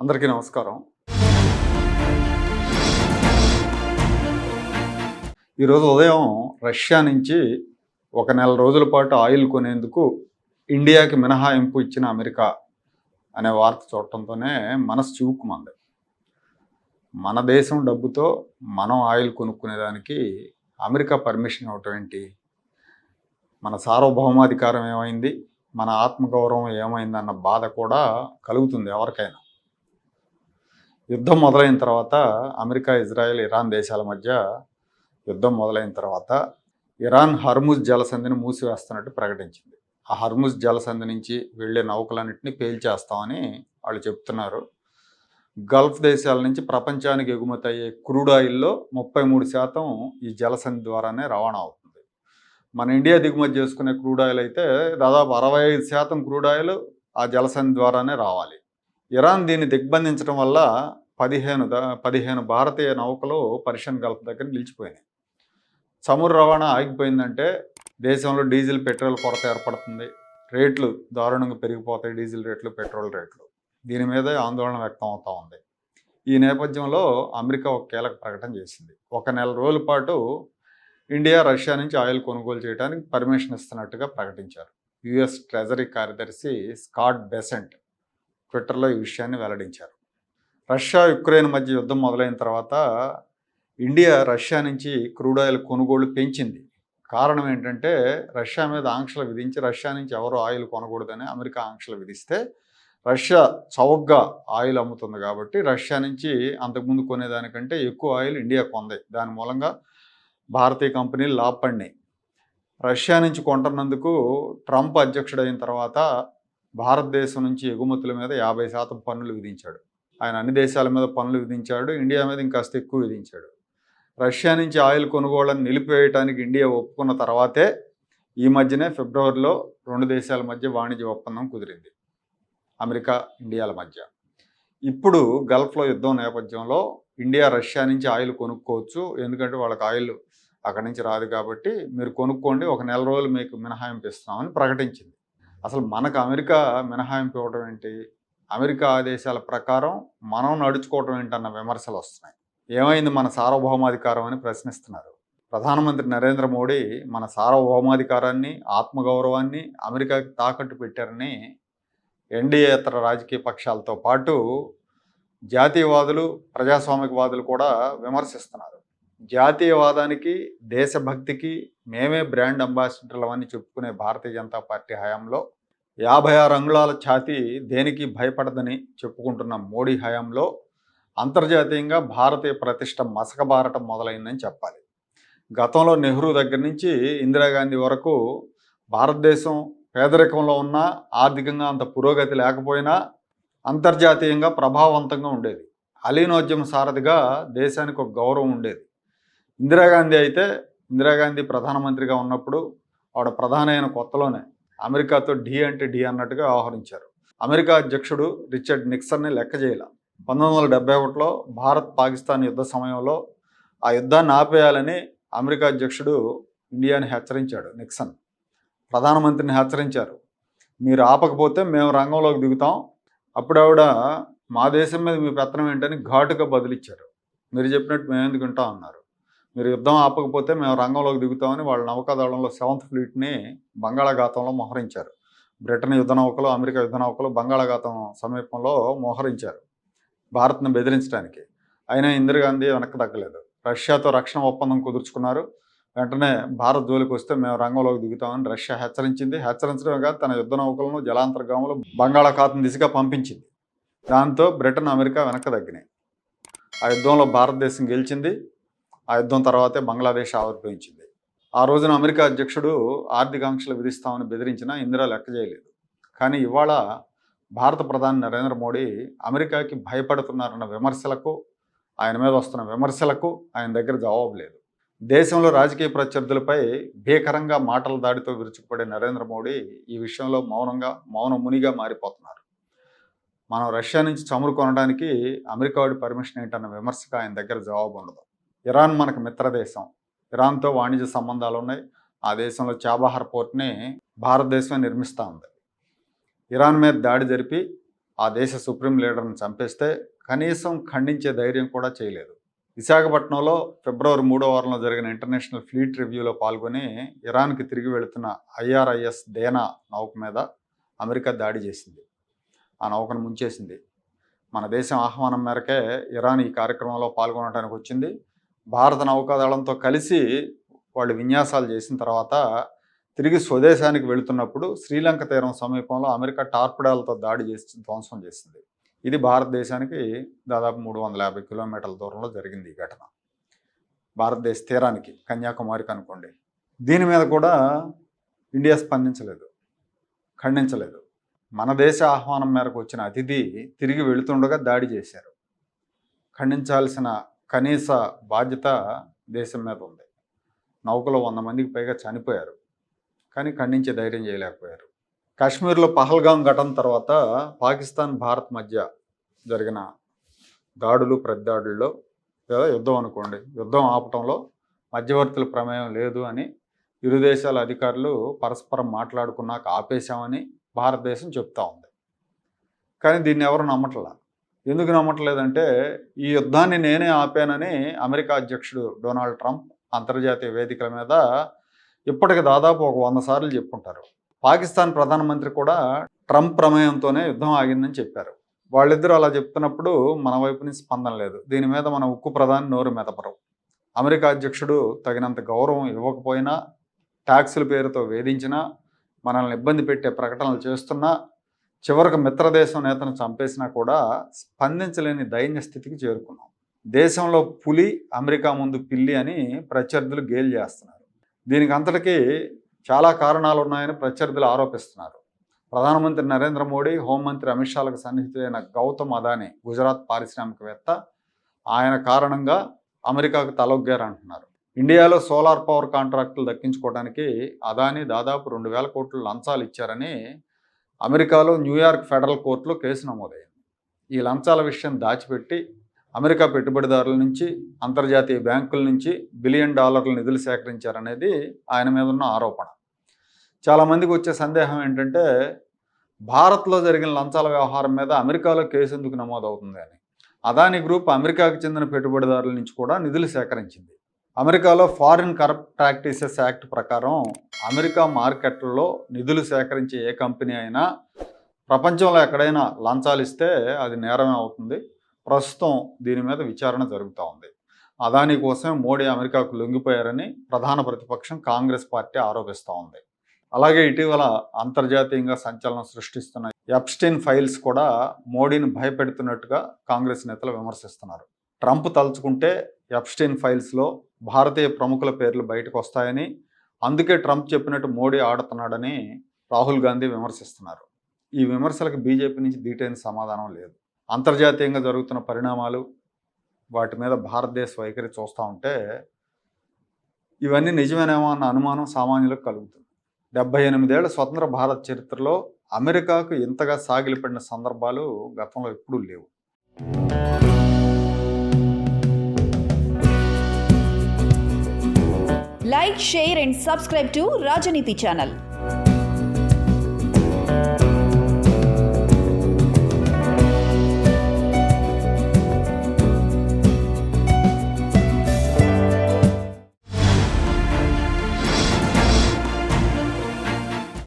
అందరికీ నమస్కారం. ఈరోజు ఉదయం రష్యా నుంచి ఒక నెల రోజుల పాటు ఆయిల్ కొనేందుకు ఇండియాకి మినహాయింపు ఇచ్చిన అమెరికా అనే వార్త చూడటంతోనే మనసు చివుక్కుమంది. మన దేశం డబ్బుతో మనం ఆయిల్ కొనుక్కునేదానికి అమెరికా పర్మిషన్ ఇవ్వటం ఏంటి? మన సార్వభౌమాధికారం ఏమైంది? మన ఆత్మగౌరవం ఏమైందన్న బాధ కూడా కలుగుతుంది ఎవరికైనా. యుద్ధం మొదలైన తర్వాత అమెరికా, ఇజ్రాయెల్, ఇరాన్ దేశాల మధ్య యుద్ధం మొదలైన తర్వాత ఇరాన్ హర్ముజ్ జలసంధిని మూసివేస్తున్నట్టు ప్రకటించింది. ఆ హర్ముజ్ జలసంధి నుంచి వెళ్ళే నౌకలన్నింటినీ పేల్చేస్తామని వాళ్ళు చెప్తున్నారు. గల్ఫ్ దేశాల నుంచి ప్రపంచానికి ఎగుమతి అయ్యే క్రూడ్ ఆయిల్లో 33% ఈ జలసంధి ద్వారానే రవాణా అవుతుంది. మన ఇండియా దిగుమతి చేసుకునే క్రూడ్ ఆయిల్ అయితే దాదాపు 65% క్రూడ్ ఆయిల్ ఆ జలసంధి ద్వారానే రావాలి. ఇరాన్ దీన్ని దిగ్బంధించడం వల్ల 15 భారతీయ నౌకలు పర్షియన్ గల్ఫ్ దగ్గర నిలిచిపోయినాయి. చమురు రవాణా ఆగిపోయిందంటే దేశంలో డీజిల్, పెట్రోల్ కొరత ఏర్పడుతుంది. రేట్లు దారుణంగా పెరిగిపోతాయి, డీజిల్ రేట్లు, పెట్రోల్ రేట్లు. దీని మీదే ఆందోళన వ్యక్తం అవుతూ ఉంది. ఈ నేపథ్యంలో అమెరికా ఒక కీలక ప్రకటన చేసింది. ఒక నెల రోజుల పాటు ఇండియా, రష్యా నుంచి ఆయిల్ కొనుగోలు చేయడానికి పర్మిషన్ ఇస్తున్నట్టుగా ప్రకటించారు. యుఎస్ ట్రెజరీ కార్యదర్శి స్కాట్ బెసెంట్ ట్విట్టర్లో ఈ విషయాన్ని వెల్లడించారు. రష్యా, యుక్రెయిన్ మధ్య యుద్ధం మొదలైన తర్వాత ఇండియా రష్యా నుంచి క్రూడ్ ఆయిల్ కొనుగోళ్లు పెంచింది. కారణం ఏంటంటే రష్యా మీద ఆంక్షలు విధించి రష్యా నుంచి ఎవరు ఆయిల్ కొనకూడదని అమెరికా ఆంక్షలు విధిస్తే రష్యా చౌకగా ఆయిల్ అమ్ముతుంది కాబట్టి రష్యా నుంచి అంతకుముందు కొనేదానికంటే ఎక్కువ ఆయిల్ ఇండియా కొంది. దాని మూలంగా భారతీయ కంపెనీలు లాభపడినాయి. రష్యా నుంచి కొంటున్నందుకు ట్రంప్ అధ్యక్షుడైన తర్వాత భారతదేశం నుంచి ఎగుమతుల మీద 50% పన్నులు విధించాడు. ఆయన అన్ని దేశాల మీద పన్నులు విధించాడు, ఇండియా మీద ఇంకాస్త ఎక్కువ విధించాడు. రష్యా నుంచి ఆయిల్ కొనుగోళ్లను నిలిపివేయడానికి ఇండియా ఒప్పుకున్న తర్వాతే ఈ మధ్యనే ఫిబ్రవరిలో 2 దేశాల మధ్య వాణిజ్య ఒప్పందం కుదిరింది, అమెరికా, ఇండియాల మధ్య. ఇప్పుడు గల్ఫ్లో యుద్ధం నేపథ్యంలో ఇండియా రష్యా నుంచి ఆయిల్ కొనుక్కోవచ్చు, ఎందుకంటే వాళ్ళకి ఆయిల్ అక్కడి నుంచి రాదు కాబట్టి మీరు కొనుక్కోండి, ఒక నెల రోజులు మీకు మినహాయింపు ఇస్తామని ప్రకటించింది. అసలు మనకు అమెరికా మినహాయింపు ఇవ్వడం ఏంటి? అమెరికా ఆదేశాల ప్రకారం మనం నడుచుకోవటం ఏంటన్న విమర్శలు వస్తున్నాయి. ఏమైంది మన సార్వభౌమాధికారం అని ప్రశ్నిస్తున్నారు. ప్రధానమంత్రి నరేంద్ర మోడీ మన సార్వభౌమాధికారాన్ని, ఆత్మగౌరవాన్ని అమెరికాకి తాకట్టు పెట్టారని ఎన్డీఏతర రాజకీయ పక్షాలతో పాటు జాతీయవాదులు, ప్రజాస్వామికవాదులు కూడా విమర్శిస్తున్నారు. జాతీయవాదానికి, దేశభక్తికి మేమే బ్రాండ్ అంబాసిడర్లు అని చెప్పుకునే భారతీయ జనతా పార్టీ హయాంలో 56 అంగుళాల ఛాతీ దేనికి భయపడదని చెప్పుకుంటున్న మోడీ హయాంలో అంతర్జాతీయంగా భారతీయ ప్రతిష్ట మసకబారటం మొదలైందని చెప్పాలి. గతంలో నెహ్రూ దగ్గర నుంచి ఇందిరాగాంధీ వరకు భారతదేశం పేదరికంలో ఉన్నా, ఆర్థికంగా అంత పురోగతి లేకపోయినా అంతర్జాతీయంగా ప్రభావవంతంగా ఉండేది. అలీనోద్యమ సారథిగా దేశానికి ఒక గౌరవం ఉండేది. ఇందిరాగాంధీ ప్రధానమంత్రిగా ఉన్నప్పుడు ఆవిడ ప్రధాని అయిన కొత్తలోనే అమెరికాతో ఢీ అంటే ఢీ అన్నట్టుగా వ్యవహరించారు. అమెరికా అధ్యక్షుడు రిచర్డ్ నిక్సన్ని లెక్క చేయాల. 1971లో భారత్, పాకిస్తాన్ యుద్ధ సమయంలో ఆ యుద్ధాన్ని ఆపేయాలని అమెరికా అధ్యక్షుడు ఇండియాని హెచ్చరించాడు. నిక్సన్ ప్రధానమంత్రిని హెచ్చరించారు, మీరు ఆపకపోతే మేము రంగంలోకి దిగుతాం. అప్పుడు ఆవిడ మా దేశం మీద మీ పెత్తనం ఏంటని ఘాటుగా బదులిచ్చారు. మీరు చెప్పినట్టు మేము ఎందుకు వింటాం అన్నారు. మీరు యుద్ధం ఆపకపోతే మేము రంగంలోకి దిగుతామని వాళ్ళ నౌకాదళంలో 7th ఫ్లీట్ని బంగాళాఖాతంలో మోహరించారు. బ్రిటన్ యుద్ధ నౌకలు, అమెరికా యుద్ధ నౌకలు బంగాళాఖాతం సమీపంలో మోహరించారు భారత్ను బెదిరించడానికి. అయినా ఇందిరాగాంధీ వెనక్కి తగ్గలేదు. రష్యాతో రక్షణ ఒప్పందం కుదుర్చుకున్నారు. వెంటనే భారత్ జోలికి వస్తే మేము రంగంలోకి దిగుతామని రష్యా హెచ్చరించింది. హెచ్చరించడమే కాదు, తన యుద్ధ నౌకలను జలాంతర్గాములు బంగాళాఖాతం దిశగా పంపించింది. దాంతో బ్రిటన్, అమెరికా వెనక్కి తగ్గినాయి. ఆ యుద్ధంలో భారతదేశం గెలిచింది. ఆ యుద్ధం తర్వాతే బంగ్లాదేశ్ ఆవిర్భవించింది. ఆ రోజున అమెరికా అధ్యక్షుడు ఆర్థిక ఆంక్షలు విధిస్తామని బెదిరించినా ఇందిరా లెక్క చేయలేదు. కానీ ఇవాళ భారత ప్రధాని నరేంద్ర మోడీ అమెరికాకి భయపడుతున్నారన్న విమర్శలకు, ఆయన మీద వస్తున్న విమర్శలకు ఆయన దగ్గర జవాబు లేదు. దేశంలో రాజకీయ ప్రత్యర్థులపై భీకరంగా మాటల దాడితో విరుచుకుపడే నరేంద్ర మోడీ ఈ విషయంలో మౌన మునిగా మారిపోతున్నారు. మనం రష్యా నుంచి చమురు కొనడానికి అమెరికా వాడి పర్మిషన్ ఏంటన్న విమర్శకు ఆయన దగ్గర జవాబు ఉండదు. ఇరాన్ మనకు మిత్రదేశం. ఇరాన్తో వాణిజ్య సంబంధాలు ఉన్నాయి. ఆ దేశంలో చాబహార్ పోర్ట్ని భారతదేశమే నిర్మిస్తూ ఉంది. ఇరాన్ మీద దాడి జరిపి ఆ దేశ సుప్రీం లీడర్ని చంపేస్తే కనీసం ఖండించే ధైర్యం కూడా చేయలేదు. విశాఖపట్నంలో ఫిబ్రవరి 3వ వారంలో జరిగిన ఇంటర్నేషనల్ ఫ్లీట్ రివ్యూలో పాల్గొని ఇరాన్కి తిరిగి వెళుతున్న IRIS దేనా నౌక మీద అమెరికా దాడి చేసింది. ఆ నౌకను ముంచేసింది. మన దేశం ఆహ్వానం మేరకే ఇరాన్ ఈ కార్యక్రమంలో పాల్గొనడానికి వచ్చింది. భారత నౌకాదళంతో కలిసి వాళ్ళు విన్యాసాలు చేసిన తర్వాత తిరిగి స్వదేశానికి వెళుతున్నప్పుడు శ్రీలంక తీరం సమీపంలో అమెరికా టార్పిడాలతో దాడి చేసి ధ్వంసం చేసింది. ఇది భారతదేశానికి దాదాపు 350 కిలోమీటర్ల దూరంలో జరిగింది ఈ ఘటన. భారతదేశ తీరానికి, కన్యాకుమారికి అనుకోండి. దీని మీద కూడా ఇండియా స్పందించలేదు, ఖండించలేదు. మన దేశ ఆహ్వానం మేరకు వచ్చిన అతిథి తిరిగి వెళుతుండగా దాడి చేశారు. ఖండించాల్సిన కనీస బాధ్యత దేశం మీద ఉంది. నౌకలో 100 మందికి పైగా చనిపోయారు, కానీ ఖండించే ధైర్యం చేయలేకపోయారు. కాశ్మీర్లో పహల్గాం ఘటన తర్వాత పాకిస్తాన్, భారత్ మధ్య జరిగిన దాడులు, ప్రతిదాడుల్లో లేదా యుద్ధం అనుకోండి, యుద్ధం ఆపటంలో మధ్యవర్తుల ప్రమేయం లేదు అని ఇరు దేశాల అధికారులు పరస్పరం మాట్లాడుకున్నాక ఆపేశామని భారతదేశం చెప్తా ఉంది. కానీ దీన్ని ఎవరు నమ్మట్లా. ఎందుకు నమ్మట్లేదంటే ఈ యుద్ధాన్ని నేనే ఆపానని అమెరికా అధ్యక్షుడు డొనాల్డ్ ట్రంప్ అంతర్జాతీయ వేదికల మీద ఇప్పటికి దాదాపు ఒక 100 సార్లు చెప్పుంటారు. పాకిస్తాన్ ప్రధానమంత్రి కూడా ట్రంప్ ప్రమేయంతోనే యుద్ధం ఆగిందని చెప్పారు. వాళ్ళిద్దరూ అలా చెప్తున్నప్పుడు మన వైపు నుంచి స్పందన లేదు. దీని మీద మన ఉక్కు ప్రధాని నోరు మెదపరు. అమెరికా అధ్యక్షుడు తగినంత గౌరవం ఇవ్వకపోయినా, ట్యాక్సుల పేరుతో వేధించినా, మనల్ని ఇబ్బంది పెట్టే ప్రకటనలు చేస్తున్నా, చివరికి మిత్రదేశం నేతను చంపేసినా కూడా స్పందించలేని దైన్య స్థితికి చేరుకున్నాం. దేశంలో పులి, అమెరికా ముందు పిల్లి అని ప్రత్యర్థులు గేలి చేస్తున్నారు. దీనికి అంతటికీ చాలా కారణాలు ఉన్నాయని ప్రత్యర్థులు ఆరోపిస్తున్నారు. ప్రధానమంత్రి నరేంద్ర మోడీ, హోంమంత్రి అమిత్ షాలకు సన్నిహితుడైన గౌతమ్ అదానీ, గుజరాత్ పారిశ్రామికవేత్త, ఆయన కారణంగా అమెరికాకు తలొగ్గారంటున్నారు. ఇండియాలో సోలార్ పవర్ కాంట్రాక్టులు దక్కించుకోవడానికి అదానీ దాదాపు 2,000 కోట్లు లంచాలు ఇచ్చారని అమెరికాలో న్యూయార్క్ ఫెడరల్ కోర్టులో కేసు నమోదైంది. ఈ లంచాల విషయం దాచిపెట్టి అమెరికా పెట్టుబడిదారుల నుంచి, అంతర్జాతీయ బ్యాంకుల నుంచి $1 బిలియన్ నిధులు సేకరించారనేది ఆయన మీద ఉన్న ఆరోపణ. చాలామందికి వచ్చే సందేహం ఏంటంటే భారత్లో జరిగిన లంచాల వ్యవహారం మీద అమెరికాలో కేసు ఎందుకు నమోదవుతుంది అని. అదానీ గ్రూప్ అమెరికాకు చెందిన పెట్టుబడిదారుల నుంచి కూడా నిధులు సేకరించింది. అమెరికాలో ఫారిన్ కరప్ట్ ప్రాక్టీసెస్ యాక్ట్ ప్రకారం అమెరికా మార్కెట్లలో నిధులు సేకరించే ఏ కంపెనీ అయినా ప్రపంచంలో ఎక్కడైనా లంచాలు ఇస్తే అది నేరమే అవుతుంది. ప్రస్తుతం దీని మీద విచారణ జరుగుతూ ఉంది. అదానీ కోసం మోడీ అమెరికాకు లొంగిపోయారని ప్రధాన ప్రతిపక్షం కాంగ్రెస్ పార్టీ ఆరోపిస్తూ ఉంది. అలాగే ఇటీవల అంతర్జాతీయంగా సంచలనం సృష్టిస్తున్న ఎప్స్టీన్ ఫైల్స్ కూడా మోడీని భయపెడుతున్నట్టుగా కాంగ్రెస్ నేతలు విమర్శిస్తున్నారు. ట్రంప్ తలుచుకుంటే ఎప్స్టీన్ ఫైల్స్లో భారతీయ ప్రముఖుల పేర్లు బయటకు వస్తాయని, అందుకే ట్రంప్ చెప్పినట్టు మోడీ ఆడుతున్నాడని రాహుల్ గాంధీ విమర్శిస్తున్నారు. ఈ విమర్శలకు బీజేపీ నుంచి దీటైన సమాధానం లేదు. అంతర్జాతీయంగా జరుగుతున్న పరిణామాలు, వాటి మీద భారతదేశ వైఖరి చూస్తూ ఉంటే ఇవన్నీ నిజమేనేమో అన్న అనుమానం సామాన్యులకు కలుగుతుంది. 78 ఏళ్ల స్వతంత్ర భారత చరిత్రలో అమెరికాకు ఇంతగా సాగిలిపడిన సందర్భాలు గతంలో ఎప్పుడూ లేవు. Like, share and subscribe to Rajaniti channel.